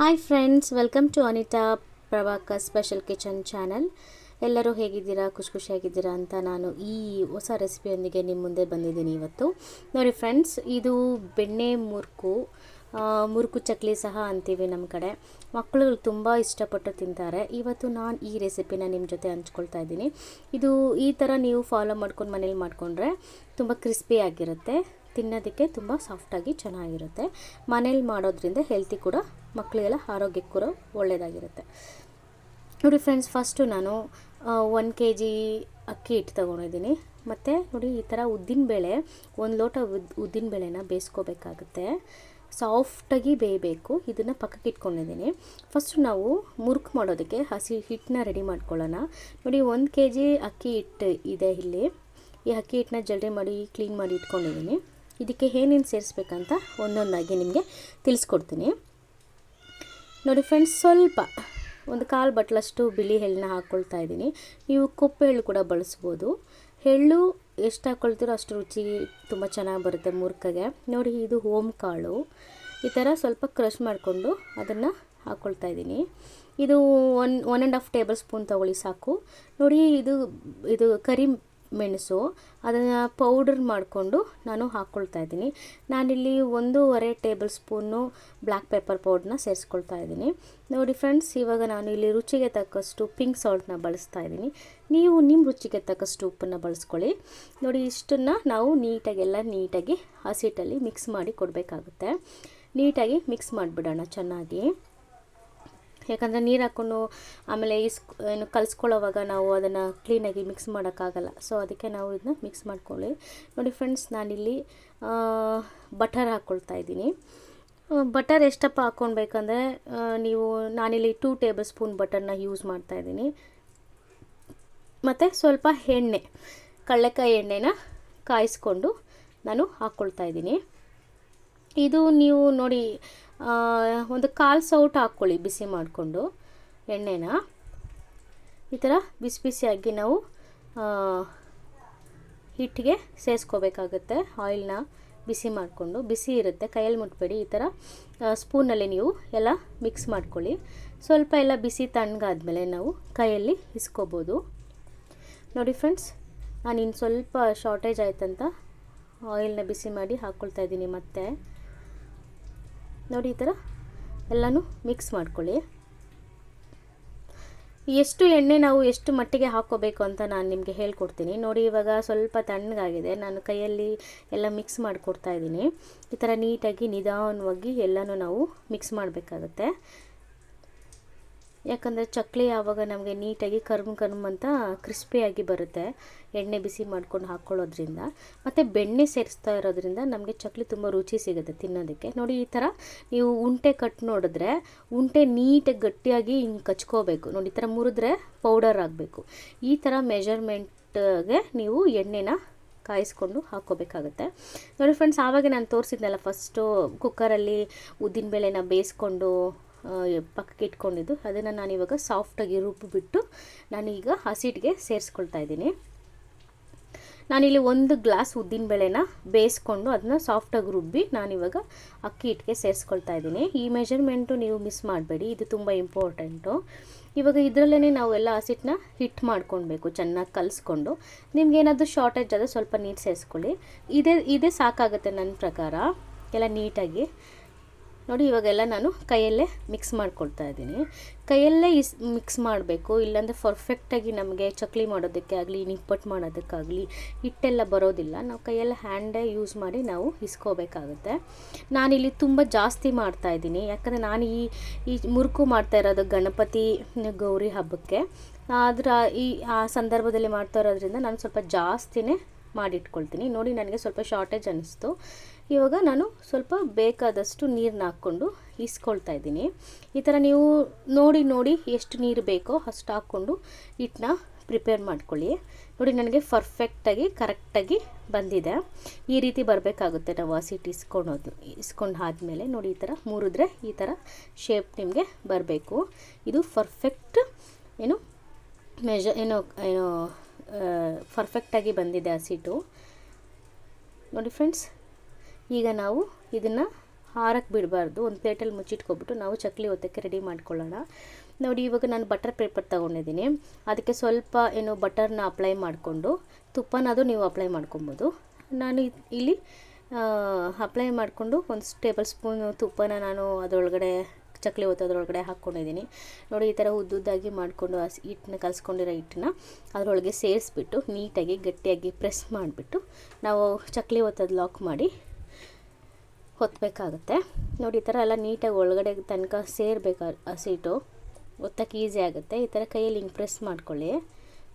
Hi friends, welcome to Anita Prabhakar special kitchen channel. ಎಲ್ಲರೂ ಹೇಗಿದ್ದೀರಾ, ಖುಷಿಯಾಗಿದ್ದೀರಾ ಅಂತ ನಾನು ಈ ಹೊಸ ರೆಸಿಪಿಯೊಂದಿಗೆ ನಿಮ್ಮ ಮುಂದೆ ಬಂದಿದ್ದೀನಿ ಇವತ್ತು. ನೋಡಿ ಫ್ರೆಂಡ್ಸ್, ಇದು ಬೆಣ್ಣೆ ಮುರುಕು ಚಕ್ಲಿ ಸಹ ಅಂತೀವಿ ನಮ್ಮ ಕಡೆ. ಮಕ್ಕಳು ತುಂಬ ಇಷ್ಟಪಟ್ಟು ತಿಂತಾರೆ. ಇವತ್ತು ನಾನು ಈ ರೆಸಿಪಿನ ನಿಮ್ಮ ಜೊತೆ ಹಂಚ್ಕೊಳ್ತಾ ಇದ್ದೀನಿ. ಇದು ಈ ಥರ ನೀವು ಫಾಲೋ ಮಾಡ್ಕೊಂಡು ಮನೇಲಿ ಮಾಡಿಕೊಂಡ್ರೆ ತುಂಬ ಕ್ರಿಸ್ಪಿಯಾಗಿರುತ್ತೆ, ತಿನ್ನೋದಕ್ಕೆ ತುಂಬ ಸಾಫ್ಟಾಗಿ ಚೆನ್ನಾಗಿರುತ್ತೆ. ಮನೇಲಿ ಮಾಡೋದ್ರಿಂದ ಹೆಲ್ತಿ ಕೂಡ, ಮಕ್ಕಳಿಗೆಲ್ಲ ಆರೋಗ್ಯಕ್ಕೆ ಕೂಡ ಒಳ್ಳೆಯದಾಗಿರುತ್ತೆ. ನೋಡಿ ಫ್ರೆಂಡ್ಸ್, ಫಸ್ಟು ನಾನು 1 kg ಅಕ್ಕಿ ಹಿಟ್ಟು ತೊಗೊಂಡಿದ್ದೀನಿ. ಮತ್ತು ನೋಡಿ, ಈ ಥರ ಉದ್ದಿನಬೇಳೆ, 1 ಲೋಟ ಉದ್ದಿನಬೇಳೆನ ಬೇಯಿಸ್ಕೋಬೇಕಾಗುತ್ತೆ. ಸಾಫ್ಟಾಗಿ ಬೇಯಬೇಕು. ಇದನ್ನು ಪಕ್ಕಕ್ಕೆ ಇಟ್ಕೊಂಡಿದ್ದೀನಿ. ಫಸ್ಟು ನಾವು ಮುರುಕು ಮಾಡೋದಕ್ಕೆ ಹಸಿ ಹಿಟ್ಟನ್ನ ರೆಡಿ ಮಾಡ್ಕೊಳ್ಳೋಣ. ನೋಡಿ, 1 kg ಅಕ್ಕಿ ಹಿಟ್ಟು ಇದೆ ಇಲ್ಲಿ. ಈ ಅಕ್ಕಿ ಹಿಟ್ಟನ್ನ ಜಲ್ದಿ ಮಾಡಿ ಕ್ಲೀನ್ ಮಾಡಿ ಇಟ್ಕೊಂಡಿದ್ದೀನಿ. ಇದಕ್ಕೆ ಏನೇನು ಸೇರಿಸ್ಬೇಕಂತ ಒಂದೊಂದಾಗಿ ನಿಮಗೆ ತಿಳಿಸ್ಕೊಡ್ತೀನಿ. ನೋಡಿ ಫ್ರೆಂಡ್ಸ್, ಸ್ವಲ್ಪ ಒಂದು 1/4 ಬಟ್ಲಷ್ಟು ಬಿಳಿ ಎಳ್ಳನ್ನ ಹಾಕ್ಕೊಳ್ತಾ ಇದ್ದೀನಿ. ನೀವು ಕೊಪ್ಪು ಎಳ್ಳು ಕೂಡ ಬಳಸ್ಬೋದು. ಎಳ್ಳು ಎಷ್ಟು ಹಾಕ್ಕೊಳ್ತೀರೋ ಅಷ್ಟು ರುಚಿ ತುಂಬ ಚೆನ್ನಾಗಿ ಬರುತ್ತೆ ಮುರುಕಿಗೆ. ನೋಡಿ, ಇದು ಓಮ್ ಕಾಳು ಈ ಥರ ಸ್ವಲ್ಪ ಕ್ರಷ್ ಮಾಡಿಕೊಂಡು ಅದನ್ನು ಹಾಕ್ಕೊಳ್ತಾ ಇದ್ದೀನಿ. ಇದು 1.5 ಟೇಬಲ್ ಸ್ಪೂನ್ ತೊಗೊಳ್ಳಿ ಸಾಕು. ನೋಡಿ, ಇದು ಕರಿ ಮೆಣಸು, ಅದನ್ನು ಪೌಡರ್ ಮಾಡಿಕೊಂಡು ನಾನು ಹಾಕ್ಕೊಳ್ತಾ ಇದ್ದೀನಿ. ನಾನಿಲ್ಲಿ 1.5 ಟೇಬಲ್ ಸ್ಪೂನು ಬ್ಲ್ಯಾಕ್ ಪೆಪ್ಪರ್ ಪೌಡ್ರನ್ನ ಸೇರಿಸ್ಕೊಳ್ತಾ ಇದ್ದೀನಿ. ನೋಡಿ ಫ್ರೆಂಡ್ಸ್, ಇವಾಗ ನಾನು ಇಲ್ಲಿ ರುಚಿಗೆ ತಕ್ಕಷ್ಟು ಪಿಂಕ್ ಸಾಲ್ಟ್ನ ಬಳಸ್ತಾ ಇದ್ದೀನಿ. ನೀವು ನಿಮ್ಮ ರುಚಿಗೆ ತಕ್ಕಷ್ಟು ಉಪ್ಪನ್ನು ಬಳಸ್ಕೊಳ್ಳಿ. ನೋಡಿ, ಇಷ್ಟನ್ನು ನಾವು ನೀಟಾಗಿ ಹಸಿಟ್ಟಲ್ಲಿ ಮಿಕ್ಸ್ ಮಾಡಿ ಕೊಡಬೇಕಾಗುತ್ತೆ. ನೀಟಾಗಿ ಮಿಕ್ಸ್ ಮಾಡಿಬಿಡೋಣ ಚೆನ್ನಾಗಿ. ಯಾಕಂದರೆ ನೀರು ಹಾಕ್ಕೊಂಡು ಆಮೇಲೆ ಕಲಿಸ್ಕೊಳ್ಳೋವಾಗ ನಾವು ಅದನ್ನು ಕ್ಲೀನಾಗಿ ಮಿಕ್ಸ್ ಮಾಡೋಕ್ಕಾಗಲ್ಲ. ಸೊ ಅದಕ್ಕೆ ನಾವು ಇದನ್ನ ಮಿಕ್ಸ್ ಮಾಡ್ಕೊಳ್ಳಿ. ನೋಡಿ ಫ್ರೆಂಡ್ಸ್, ನಾನಿಲ್ಲಿ ಬಟರ್ ಹಾಕ್ಕೊಳ್ತಾ ಇದ್ದೀನಿ. ಬಟರ್ ಎಷ್ಟಪ್ಪ ಹಾಕ್ಕೊಳ್ಬೇಕಂದ್ರೆ, ನಾನಿಲ್ಲಿ 2 ಟೇಬಲ್ ಸ್ಪೂನ್ ಬಟರ್ನ ಯೂಸ್ ಮಾಡ್ತಾಯಿದ್ದೀನಿ. ಮತ್ತು ಸ್ವಲ್ಪ ಕಡಲೆಕಾಯಿ ಎಣ್ಣೆನ ಕಾಯಿಸ್ಕೊಂಡು ನಾನು ಹಾಕ್ಕೊಳ್ತಾ ಇದ್ದೀನಿ. ಇದು ನೀವು ನೋಡಿ, ಒಂದು 1/4 ಸೌಟು ಹಾಕ್ಕೊಳ್ಳಿ ಬಿಸಿ ಮಾಡಿಕೊಂಡು ಎಣ್ಣೆನ. ಈ ಥರ ಬಿಸಿಯಾಗಿ ನಾವು ಹಿಟ್ಟಿಗೆ ಸೇರಿಸ್ಕೋಬೇಕಾಗುತ್ತೆ. ಆಯಿಲ್ನ ಬಿಸಿ ಮಾಡಿಕೊಂಡು, ಬಿಸಿ ಇರುತ್ತೆ, ಕೈಯಲ್ಲಿ ಮುಟ್ಬೇಡಿ. ಈ ಥರ ಸ್ಪೂನಲ್ಲಿ ನೀವು ಎಲ್ಲ ಮಿಕ್ಸ್ ಮಾಡ್ಕೊಳ್ಳಿ. ಸ್ವಲ್ಪ ಎಲ್ಲ ಬಿಸಿ ತಣ್ಣಗಾದ್ಮೇಲೆ ನಾವು ಕೈಯಲ್ಲಿ ಇಸ್ಕೋಬೋದು. ನೋಡಿ ಫ್ರೆಂಡ್ಸ್, ನಾನು ಇನ್ನು ಸ್ವಲ್ಪ ಶಾರ್ಟೇಜ್ ಆಯ್ತಂತ ಆಯಿಲ್ನ ಬಿಸಿ ಮಾಡಿ ಹಾಕ್ಕೊಳ್ತಾ ಇದ್ದೀನಿ. ಮತ್ತೆ ನೋಡಿ, ಈ ಥರ ಎಲ್ಲನೂ ಮಿಕ್ಸ್ ಮಾಡ್ಕೊಳ್ಳಿ. ಎಷ್ಟು ಎಣ್ಣೆ ನಾವು ಎಷ್ಟು ಮಟ್ಟಿಗೆ ಹಾಕ್ಕೋಬೇಕು ಅಂತ ನಾನು ನಿಮಗೆ ಹೇಳ್ಕೊಡ್ತೀನಿ. ನೋಡಿ, ಇವಾಗ ಸ್ವಲ್ಪ ತಣ್ಣಗಾಗಿದೆ. ನಾನು ಕೈಯಲ್ಲಿ ಎಲ್ಲ ಮಿಕ್ಸ್ ಮಾಡಿಕೊಡ್ತಾ ಇದ್ದೀನಿ. ಈ ಥರ ನೀಟಾಗಿ ನಿಧಾನವಾಗಿ ಎಲ್ಲನೂ ನಾವು ಮಿಕ್ಸ್ ಮಾಡಬೇಕಾಗತ್ತೆ. ಯಾಕಂದರೆ ಚಕ್ಲಿ ಆವಾಗ ನಮಗೆ ನೀಟಾಗಿ ಕರ್ಮ್ ಅಂತ ಕ್ರಿಸ್ಪಿಯಾಗಿ ಬರುತ್ತೆ, ಎಣ್ಣೆ ಬಿಸಿ ಮಾಡ್ಕೊಂಡು ಹಾಕ್ಕೊಳ್ಳೋದ್ರಿಂದ. ಮತ್ತು ಬೆಣ್ಣೆ ಸೇರಿಸ್ತಾ ಇರೋದ್ರಿಂದ ನಮಗೆ ಚಕ್ಲಿ ತುಂಬ ರುಚಿ ಸಿಗುತ್ತೆ ತಿನ್ನೋದಕ್ಕೆ. ನೋಡಿ, ಈ ಥರ ನೀವು ಉಂಟೆ ನೋಡಿದ್ರೆ ಉಂಟೆ ನೀಟಾಗಿ ಗಟ್ಟಿಯಾಗಿ ಹಿಂಗೆ ಕಚ್ಕೋಬೇಕು. ನೋಡಿ, ಈ ಥರ ಮುರಿದ್ರೆ ಪೌಡರ್ ಆಗಬೇಕು. ಈ ಥರ ಮೆಜರ್ಮೆಂಟ್ಗೆ ನೀವು ಎಣ್ಣೆನ ಕಾಯಿಸ್ಕೊಂಡು ಹಾಕ್ಕೋಬೇಕಾಗತ್ತೆ. ನೋಡಿ ಫ್ರೆಂಡ್ಸ್, ಆವಾಗ ನಾನು ತೋರಿಸಿದ್ನಲ್ಲ, ಫಸ್ಟು ಕುಕ್ಕರಲ್ಲಿ ಉದ್ದಿನಬೇಳೆನ ಬೇಯಿಸ್ಕೊಂಡು ಪಕ್ಕಕ್ಕೆ ಇಟ್ಕೊಂಡಿದ್ದು, ಅದನ್ನು ನಾನಿವಾಗ ಸಾಫ್ಟಾಗಿ ರುಬ್ಬಿಬಿಟ್ಟು ನಾನೀಗ ಹಸಿಟ್ಟಿಗೆ ಸೇರಿಸ್ಕೊಳ್ತಾ ಇದ್ದೀನಿ. ನಾನಿಲ್ಲಿ 1 ಗ್ಲಾಸ್ ಉದ್ದಿನಬೇಳೆನ ಬೇಯಿಸ್ಕೊಂಡು ಅದನ್ನ ಸಾಫ್ಟಾಗಿ ರುಬ್ಬಿ ನಾನಿವಾಗ ಅಕ್ಕಿ ಹಿಟ್ಟಿಗೆ ಸೇರಿಸ್ಕೊಳ್ತಾ ಇದ್ದೀನಿ. ಈ ಮೆಜರ್ಮೆಂಟು ನೀವು ಮಿಸ್ ಮಾಡಬೇಡಿ, ಇದು ತುಂಬ ಇಂಪಾರ್ಟೆಂಟು. ಇವಾಗ ಇದರಲ್ಲೇ ನಾವು ಎಲ್ಲ ಹಸಿಟ್ಟನ್ನ ಹಿಟ್ಟು ಮಾಡ್ಕೊಳ್ಬೇಕು, ಚೆನ್ನಾಗಿ ಕಲಿಸ್ಕೊಂಡು. ನಿಮ್ಗೇನಾದರೂ ಶಾರ್ಟೇಜ್ ಆದರೆ ಸ್ವಲ್ಪ ನೀರು ಸೇರಿಸ್ಕೊಳ್ಳಿ. ಇದೇ ಸಾಕಾಗುತ್ತೆ ನನ್ನ ಪ್ರಕಾರ, ಎಲ್ಲ ನೀಟಾಗಿ. ನೋಡಿ, ಇವಾಗೆಲ್ಲ ನಾನು ಕೈಯಲ್ಲೇ ಮಿಕ್ಸ್ ಮಾಡ್ಕೊಳ್ತಾ ಇದ್ದೀನಿ. ಕೈಯಲ್ಲೇ ಮಿಕ್ಸ್ ಮಾಡಬೇಕು, ಇಲ್ಲಾಂದರೆ ಪರ್ಫೆಕ್ಟಾಗಿ ನಮಗೆ ಚಕ್ಲಿ ಮಾಡೋದಕ್ಕೆ ಆಗಲಿ, ನಿಪ್ಪಟ್ಟು ಮಾಡೋದಕ್ಕಾಗಲಿ ಹಿಟ್ಟೆಲ್ಲ ಬರೋದಿಲ್ಲ. ನಾವು ಕೈಯಲ್ಲೇ ಹ್ಯಾಂಡೇ ಯೂಸ್ ಮಾಡಿ ನಾವು ಇಸ್ಕೋಬೇಕಾಗುತ್ತೆ. ನಾನಿಲ್ಲಿ ತುಂಬ ಜಾಸ್ತಿ ಮಾಡ್ತಾಯಿದ್ದೀನಿ, ಯಾಕಂದರೆ ನಾನು ಈ ಮುರುಕು ಮಾಡ್ತಾ ಇರೋದು ಗಣಪತಿ ಗೌರಿ ಹಬ್ಬಕ್ಕೆ. ಆ ಸಂದರ್ಭದಲ್ಲಿ ಮಾಡ್ತಾ ಇರೋದ್ರಿಂದ ನಾನು ಸ್ವಲ್ಪ ಜಾಸ್ತಿನೇ ಮಾಡಿಟ್ಕೊಳ್ತೀನಿ. ನೋಡಿ, ನನಗೆ ಸ್ವಲ್ಪ ಶಾರ್ಟೇಜ್ ಅನ್ನಿಸ್ತು. ಇವಾಗ ನಾನು ಸ್ವಲ್ಪ ಬೇಕಾದಷ್ಟು ನೀರನ್ನ ಹಾಕ್ಕೊಂಡು ಇಸ್ಕೊಳ್ತಾ ಇದ್ದೀನಿ. ಈ ಥರ ನೀವು ನೋಡಿ ಎಷ್ಟು ನೀರು ಬೇಕೋ ಅಷ್ಟು ಹಾಕ್ಕೊಂಡು ಹಿಟ್ಟನ್ನ ಪ್ರಿಪೇರ್ ಮಾಡ್ಕೊಳ್ಳಿ. ನೋಡಿ, ನನಗೆ ಪರ್ಫೆಕ್ಟಾಗಿ ಕರೆಕ್ಟಾಗಿ ಬಂದಿದೆ. ಈ ರೀತಿ ಬರಬೇಕಾಗುತ್ತೆ. ನಾವು ಹಸಿಟ್ಟು ಇಸ್ಕೊಂಡು ಆದಮೇಲೆ ನೋಡಿ, ಈ ಥರ ಮುರಿದ್ರೆ ಈ ಥರ ಶೇಪ್ ನಿಮಗೆ ಬರಬೇಕು. ಇದು ಪರ್ಫೆಕ್ಟ್ ಪರ್ಫೆಕ್ಟಾಗಿ ಬಂದಿದೆ ಹಸಿಟ್ಟು. ನೋಡಿ ಫ್ರೆಂಡ್ಸ್, ಈಗ ನಾವು ಇದನ್ನು ಹಾರಕ್ಕೆ ಬಿಡಬಾರ್ದು. ಒಂದು ಪ್ಲೇಟಲ್ಲಿ ಮುಚ್ಚಿಟ್ಕೊಬಿಟ್ಟು ನಾವು ಚಕ್ಲಿ ಒತ್ತಕ್ಕೆ ರೆಡಿ ಮಾಡ್ಕೊಳ್ಳೋಣ. ನೋಡಿ ಇವಾಗ ನಾನು ಬಟರ್ ಪೇಪರ್ ತೊಗೊಂಡಿದ್ದೀನಿ. ಅದಕ್ಕೆ ಸ್ವಲ್ಪ ಏನು ಬಟರ್ನ ಅಪ್ಲೈ ಮಾಡಿಕೊಂಡು, ತುಪ್ಪನಾದರೂ ನೀವು ಅಪ್ಲೈ ಮಾಡ್ಕೊಬೋದು. ನಾನು ಇಲ್ಲಿ ಅಪ್ಲೈ ಮಾಡಿಕೊಂಡು ಒಂದು ಟೇಬಲ್ ಸ್ಪೂನ್ ತುಪ್ಪನ ನಾನು ಅದರೊಳಗಡೆ ಚಕ್ಲಿ ಒತ್ತೋದ್ರೊಳಗಡೆ ಹಾಕ್ಕೊಂಡಿದ್ದೀನಿ. ನೋಡಿ ಈ ಥರ ಉದ್ದುದ್ದಾಗಿ ಮಾಡಿಕೊಂಡು ಹಿಟ್ಟನ್ನ ಕಲಿಸ್ಕೊಂಡಿರೋ ಹಿಟ್ಟನ್ನ ಅದರೊಳಗೆ ಸೇರಿಸ್ಬಿಟ್ಟು ನೀಟಾಗಿ ಗಟ್ಟಿಯಾಗಿ ಪ್ರೆಸ್ ಮಾಡಿಬಿಟ್ಟು ನಾವು ಚಕ್ಲಿ ಒತ್ತೋದು ಲಾಕ್ ಮಾಡಿ ಹೊತ್ತಬೇಕಾಗುತ್ತೆ. ನೋಡಿ ಈ ಥರ ಎಲ್ಲ ನೀಟಾಗಿ ಒಳಗಡೆ ತನಕ ಸೇರಬೇಕು ಹಸಿಟ್ಟು, ಒತ್ತಕ್ಕೆ ಈಸಿ ಆಗುತ್ತೆ. ಈ ಥರ ಕೈಯಲ್ಲಿ ಹಿಂಗೆ ಪ್ರೆಸ್ ಮಾಡ್ಕೊಳ್ಳಿ.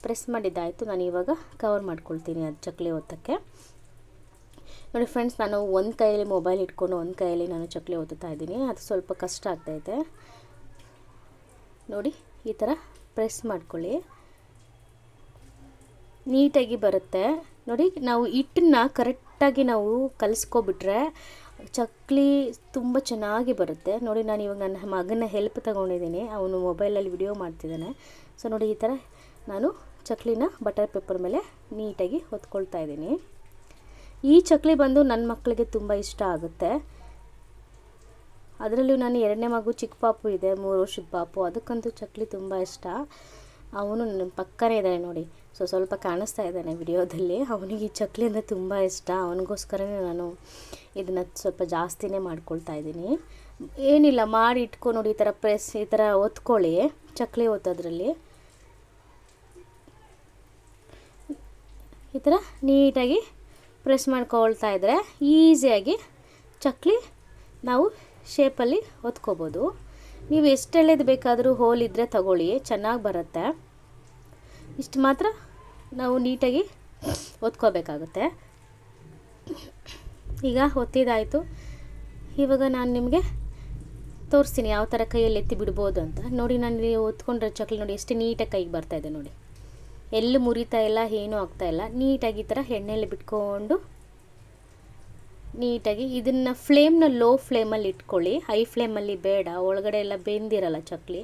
ಪ್ರೆಸ್ ಮಾಡಿದ್ದಾಯಿತು. ನಾನು ಇವಾಗ ಕವರ್ ಮಾಡ್ಕೊಳ್ತೀನಿ ಅದು ಚಕ್ಲಿ ಒತ್ತಕ್ಕೆ. ನೋಡಿ ಫ್ರೆಂಡ್ಸ್, ನಾನು ಒಂದು ಕೈಯಲ್ಲಿ ಮೊಬೈಲ್ ಇಟ್ಕೊಂಡು ಒಂದು ಕೈಯಲ್ಲಿ ನಾನು ಚಕ್ಲಿ ಒತ್ತುತ್ತಾ ಇದ್ದೀನಿ. ಅದು ಸ್ವಲ್ಪ ಕಷ್ಟ ಆಗ್ತಾಯಿದೆ. ನೋಡಿ ಈ ಥರ ಪ್ರೆಸ್ ಮಾಡ್ಕೊಳ್ಳಿ, ನೀಟಾಗಿ ಬರುತ್ತೆ. ನೋಡಿ ನಾವು ಹಿಟ್ಟನ್ನ ಕರೆಕ್ಟಾಗಿ ನಾವು ಕಲಿಸ್ಕೊಬಿಟ್ರೆ ಚಕ್ಲಿ ತುಂಬ ಚೆನ್ನಾಗಿ ಬರುತ್ತೆ. ನೋಡಿ ನಾನು ಇವಾಗ ನನ್ನ ಮಗನ ಹೆಲ್ಪ್ ತೊಗೊಂಡಿದ್ದೀನಿ, ಅವನು ಮೊಬೈಲಲ್ಲಿ ವಿಡಿಯೋ ಮಾಡ್ತಿದ್ದಾನೆ. ಸೊ ನೋಡಿ ಈ ಥರ ನಾನು ಚಕ್ಲಿನ ಬಟರ್ ಪೇಪರ್ ಮೇಲೆ ನೀಟಾಗಿ ಹೊತ್ಕೊಳ್ತಾ ಇದ್ದೀನಿ. ಈ ಚಕ್ಲಿ ಬಂದು ನನ್ನ ಮಕ್ಕಳಿಗೆ ತುಂಬ ಇಷ್ಟ ಆಗುತ್ತೆ. ಅದರಲ್ಲೂ ನಾನು 2ನೇ ಮಗು ಚಿಕ್ಕ ಪಾಪು ಇದೆ, 3 ವರ್ಷದ ಪಾಪು, ಅದಕ್ಕಂತೂ ಚಕ್ಲಿ ತುಂಬ ಇಷ್ಟ. ಅವನು ನನ್ನ ಪಕ್ಕನೇ ಇದ್ದಾನೆ ನೋಡಿ, ಸ್ವಲ್ಪ ಕಾಣಿಸ್ತಾ ಇದ್ದಾನೆ ವಿಡಿಯೋದಲ್ಲಿ. ಅವನಿಗೆ ಈ ಚಕ್ಲಿ ಅಂದರೆ ತುಂಬ ಇಷ್ಟ. ಅವನಿಗೋಸ್ಕರನೇ ನಾನು ಇದನ್ನು ಸ್ವಲ್ಪ ಜಾಸ್ತಿನೇ ಮಾಡ್ಕೊಳ್ತಾ ಇದ್ದೀನಿ. ಏನಿಲ್ಲ, ಮಾಡಿ ಇಟ್ಕೊಂಡು ನೋಡಿ ಈ ಥರ ಪ್ರೆಸ್ ಈ ಥರ ಒತ್ಕೊಳ್ಳಿ. ಚಕ್ಲಿ ಒತ್ತೋದ್ರಲ್ಲಿ ಈ ಥರ ನೀಟಾಗಿ ಪ್ರೆಸ್ ಮಾಡ್ಕೊಳ್ತಾ ಇದ್ದರೆ ಈಸಿಯಾಗಿ ಚಕ್ಲಿ ನಾವು ಶೇಪಲ್ಲಿ ಒತ್ಕೋಬೋದು. ನೀವು ಎಷ್ಟೆಳೆದು ಬೇಕಾದರೂ ಹೋಲ್ ಇದ್ದರೆ ತಗೊಳ್ಳಿ, ಚೆನ್ನಾಗಿ ಬರುತ್ತೆ. ಇಷ್ಟು ಮಾತ್ರ ನಾವು ನೀಟಾಗಿ ಒತ್ಕೋಬೇಕಾಗುತ್ತೆ. ಈಗ ಒತ್ತಿದಾಯಿತು. ಇವಾಗ ನಾನು ನಿಮಗೆ ತೋರಿಸ್ತೀನಿ ಯಾವ ಥರ ಕೈಯಲ್ಲಿ ಎತ್ತಿ ಬಿಡ್ಬೋದು ಅಂತ. ನೋಡಿ ನಾನು ಒತ್ಕೊಂಡ್ರೆ ಚಕ್ಲಿ ನೋಡಿ ಎಷ್ಟು ನೀಟಾಗಿ ಕೈಗೆ ಬರ್ತಾಯಿದೆ ನೋಡಿ, ಎಲ್ಲೂ ಮುರಿತಾ ಇಲ್ಲ, ಏನೂ ಆಗ್ತಾಯಿಲ್ಲ. ನೀಟಾಗಿ ಈ ಥರ ಎಣ್ಣೆಯಲ್ಲಿ ಬಿಟ್ಕೊಂಡು ನೀಟಾಗಿ ಇದನ್ನು ಫ್ಲೇಮ್ನ ಲೋ ಫ್ಲೇಮಲ್ಲಿ ಇಟ್ಕೊಳ್ಳಿ, ಹೈ ಫ್ಲೇಮಲ್ಲಿ ಬೇಡ, ಒಳಗಡೆ ಎಲ್ಲ ಬೆಂದಿರಲ್ಲ ಚಕ್ಲಿ.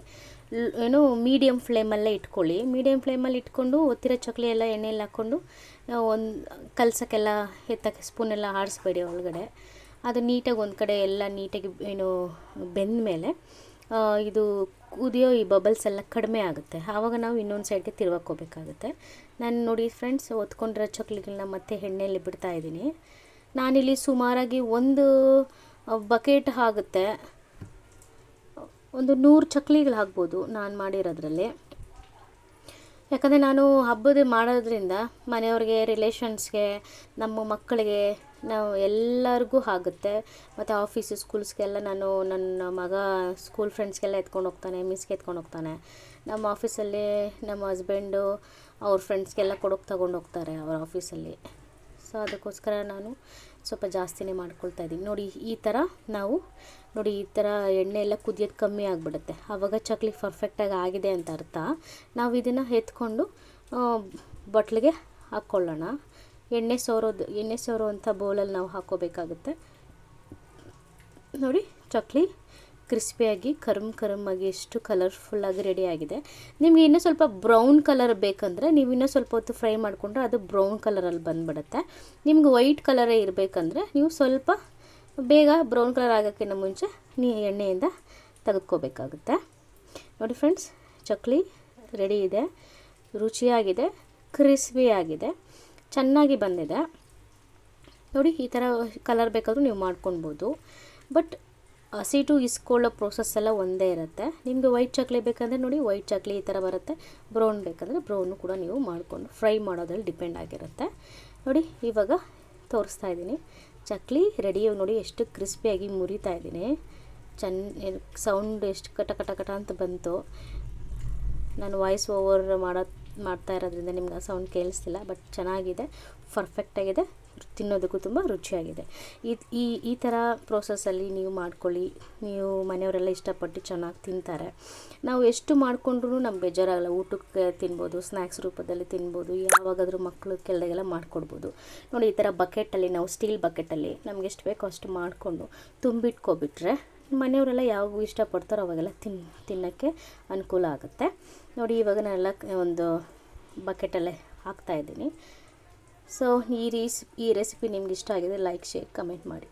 ಏನು ಮೀಡಿಯಮ್ ಫ್ಲೇಮಲ್ಲೇ ಇಟ್ಕೊಳ್ಳಿ. ಮೀಡಿಯಮ್ ಫ್ಲೇಮಲ್ಲಿ ಇಟ್ಕೊಂಡು ಒತ್ತಿರೋ ಚಕ್ಲಿ ಎಲ್ಲ ಎಣ್ಣೆಯಲ್ಲಿ ಹಾಕ್ಕೊಂಡು ಒಂದು ಕಲ್ಸೋಕ್ಕೆಲ್ಲ ಎತ್ತಕ್ಕೆ ಸ್ಪೂನೆಲ್ಲ ಆಡಿಸ್ಬೇಡಿ ಒಳಗಡೆ. ಅದು ನೀಟಾಗಿ ಒಂದು ಕಡೆ ಎಲ್ಲ ನೀಟಾಗಿ ಏನು ಬೆಂದ ಮೇಲೆ ಇದು ಕುದಿಯೋ ಈ ಬಬಲ್ಸ್ ಎಲ್ಲ ಕಡಿಮೆ ಆಗುತ್ತೆ. ಆವಾಗ ನಾವು ಇನ್ನೊಂದು ಸೈಡ್ಗೆ ತಿರ್ವಾಕೋಬೇಕಾಗುತ್ತೆ. ನಾನು ನೋಡಿ ಫ್ರೆಂಡ್ಸ್, ಒತ್ಕೊಂಡಿರೋ ಚಕ್ಲಿಗಳನ್ನ ಮತ್ತೆ ಎಣ್ಣೆಯಲ್ಲಿ ಬಿಡ್ತಾ ಇದ್ದೀನಿ. ನಾನಿಲ್ಲಿ ಸುಮಾರಾಗಿ ಒಂದು ಬಕೆಟ್ ಆಗುತ್ತೆ, ಒಂದು 100 ಚಕ್ಲಿಗಳು ಆಗ್ಬೋದು ನಾನು ಮಾಡಿರೋದ್ರಲ್ಲಿ. ಯಾಕಂದರೆ ನಾನು ಹಬ್ಬದ ಮಾಡೋದ್ರಿಂದ ಮನೆಯವ್ರಿಗೆ, ರಿಲೇಷನ್ಸ್ಗೆ, ನಮ್ಮ ಮಕ್ಕಳಿಗೆ, ನಾವು ಎಲ್ಲರಿಗೂ ಆಗುತ್ತೆ. ಮತ್ತು ಆಫೀಸು ಸ್ಕೂಲ್ಸ್ಗೆಲ್ಲ ನಾನು ನನ್ನ ಮಗ ಸ್ಕೂಲ್ ಫ್ರೆಂಡ್ಸ್ಗೆಲ್ಲ ಎತ್ಕೊಂಡು ಹೋಗ್ತಾನೆ, ಮಿಸ್ಗೆ ಎತ್ಕೊಂಡು ಹೋಗ್ತಾನೆ. ನಮ್ಮ ಆಫೀಸಲ್ಲಿ ನಮ್ಮ ಹಸ್ಬೆಂಡು ಅವ್ರ ಫ್ರೆಂಡ್ಸ್ಗೆಲ್ಲ ತಗೊಂಡು ಹೋಗ್ತಾರೆ ಅವ್ರ ಆಫೀಸಲ್ಲಿ. ಸೊ ಅದಕ್ಕೋಸ್ಕರ ನಾನು ಸ್ವಲ್ಪ ಜಾಸ್ತಿನೇ ಮಾಡ್ಕೊಳ್ತಾ ಇದ್ದೀನಿ. ನೋಡಿ ಈ ಥರ ನಾವು ನೋಡಿ ಈ ಥರ ಎಣ್ಣೆ ಎಲ್ಲ ಕುದಿಯೋದು ಕಮ್ಮಿ ಆಗಿಬಿಡುತ್ತೆ, ಆವಾಗ ಚಕ್ಲಿ ಪರ್ಫೆಕ್ಟಾಗಿ ಆಗಿದೆ ಅಂತ ಅರ್ಥ. ನಾವು ಇದನ್ನು ಎತ್ಕೊಂಡು ಬಟ್ಲಿಗೆ ಹಾಕ್ಕೊಳ್ಳೋಣ. ಎಣ್ಣೆ ಸೋರೋವಂಥ ಬೌಲಲ್ಲಿ ನಾವು ಹಾಕ್ಕೋಬೇಕಾಗುತ್ತೆ. ನೋಡಿ ಚಕ್ಲಿ ಕ್ರಿಸ್ಪಿಯಾಗಿ ಕರಮಾಗಿ ಎಷ್ಟು ಕಲರ್ಫುಲ್ಲಾಗಿ ರೆಡಿಯಾಗಿದೆ. ನಿಮಗೆ ಇನ್ನೂ ಸ್ವಲ್ಪ ಬ್ರೌನ್ ಕಲರ್ ಬೇಕಂದರೆ ನೀವು ಇನ್ನೂ ಸ್ವಲ್ಪ ಹೊತ್ತು ಫ್ರೈ ಮಾಡಿಕೊಂಡ್ರೆ ಅದು ಬ್ರೌನ್ ಕಲರಲ್ಲಿ ಬಂದುಬಿಡುತ್ತೆ. ನಿಮ್ಗೆ ವೈಟ್ ಕಲರೇ ಇರಬೇಕಂದ್ರೆ ನೀವು ಸ್ವಲ್ಪ ಬೇಗ ಬ್ರೌನ್ ಕಲರ್ ಆಗೋಕ್ಕಿಂತ ಮುಂಚೆ ಎಣ್ಣೆಯಿಂದ ತೆಗೆದುಕೋಬೇಕಾಗುತ್ತೆ. ನೋಡಿ ಫ್ರೆಂಡ್ಸ್, ಚಕ್ಲಿ ರೆಡಿ ಇದೆ, ರುಚಿಯಾಗಿದೆ, ಕ್ರಿಸ್ಪಿಯಾಗಿದೆ, ಚೆನ್ನಾಗಿ ಬಂದಿದೆ. ನೋಡಿ ಈ ಥರ ಕಲರ್ ಬೇಕಾದರೂ ನೀವು ಮಾಡ್ಕೊಳ್ಬೋದು. ಬಟ್ ಹಸಿಟ್ಟು ಇಸ್ಕೊಳ್ಳೋ ಪ್ರೋಸೆಸ್ ಎಲ್ಲ ಒಂದೇ ಇರುತ್ತೆ. ನಿಮಗೆ ವೈಟ್ ಚಕ್ಲಿ ಬೇಕಂದರೆ ನೋಡಿ ವೈಟ್ ಚಕ್ಲಿ ಈ ಥರ ಬರುತ್ತೆ, ಬ್ರೌನ್ ಬೇಕಂದರೆ ಬ್ರೌನು ಕೂಡ ನೀವು ಮಾಡಿಕೊಂಡು ಫ್ರೈ ಮಾಡೋದ್ರಲ್ಲಿ ಡಿಪೆಂಡ್ ಆಗಿರುತ್ತೆ. ನೋಡಿ ಇವಾಗ ತೋರಿಸ್ತಾ ಇದ್ದೀನಿ, ಚಕ್ಲಿ ರೆಡಿ. ನೋಡಿ ಎಷ್ಟು ಕ್ರಿಸ್ಪಿಯಾಗಿ ಮುರಿತಾ ಇದ್ದೀನಿ, ಸೌಂಡ್ ಎಷ್ಟು ಕಟ ಕಟ ಕಟ ಅಂತ ಬಂತು. ನಾನು ವಾಯ್ಸ್ ಓವರ್ ಮಾಡ್ತಾ ಇರೋದ್ರಿಂದ ನಿಮ್ಗೆ ಆ ಸೌಂಡ್ ಕೇಳಿಸ್ತಿಲ್ಲ. ಬಟ್ ಚೆನ್ನಾಗಿದೆ, ಪರ್ಫೆಕ್ಟಾಗಿದೆ, ತಿನ್ನೋದಕ್ಕೂ ತುಂಬ ರುಚಿಯಾಗಿದೆ. ಈ ಥರ ಪ್ರೋಸೆಸ್ಸಲ್ಲಿ ನೀವು ಮಾಡ್ಕೊಳ್ಳಿ, ನೀವು ಮನೆಯವರೆಲ್ಲ ಇಷ್ಟಪಟ್ಟು ಚೆನ್ನಾಗಿ ತಿಂತಾರೆ. ನಾವು ಎಷ್ಟು ಮಾಡಿಕೊಂಡ್ರೂ ನಮ್ಗೆ ಬೇಜಾರಾಗಲ್ಲ. ಊಟಕ್ಕೆ ತಿನ್ಬೋದು, ಸ್ನ್ಯಾಕ್ಸ್ ರೂಪದಲ್ಲಿ ತಿನ್ಬೋದು, ಯಾವಾಗಾದರೂ ಮಕ್ಕಳು ಕೆಳಗೆಲ್ಲ ಮಾಡಿಕೊಡ್ಬೋದು. ನೋಡಿ ಈ ಥರ ಬಕೆಟಲ್ಲಿ, ನಾವು ಸ್ಟೀಲ್ ಬಕೆಟಲ್ಲಿ ನಮ್ಗೆ ಎಷ್ಟು ಬೇಕೋ ಅಷ್ಟು ಮಾಡಿಕೊಂಡು ತುಂಬಿಟ್ಕೊಬಿಟ್ರೆ ಮನೆಯವರೆಲ್ಲ ಯಾವಾಗ ಇಷ್ಟಪಡ್ತಾರೋ ಅವಾಗೆಲ್ಲ ತಿನ್ನೋಕ್ಕೆ ಅನುಕೂಲ ಆಗುತ್ತೆ. ನೋಡಿ ಇವಾಗ ನಾನೆಲ್ಲ ಒಂದು ಬಕೆಟಲ್ಲೇ ಹಾಕ್ತಾಯಿದ್ದೀನಿ. ಸೊ ಈ ರೆಸಿಪಿ ನಿಮ್ಗೆ ಇಷ್ಟ ಆಗಿದೆ, ಲೈಕ್, ಶೇರ್, ಕಮೆಂಟ್ ಮಾಡಿ.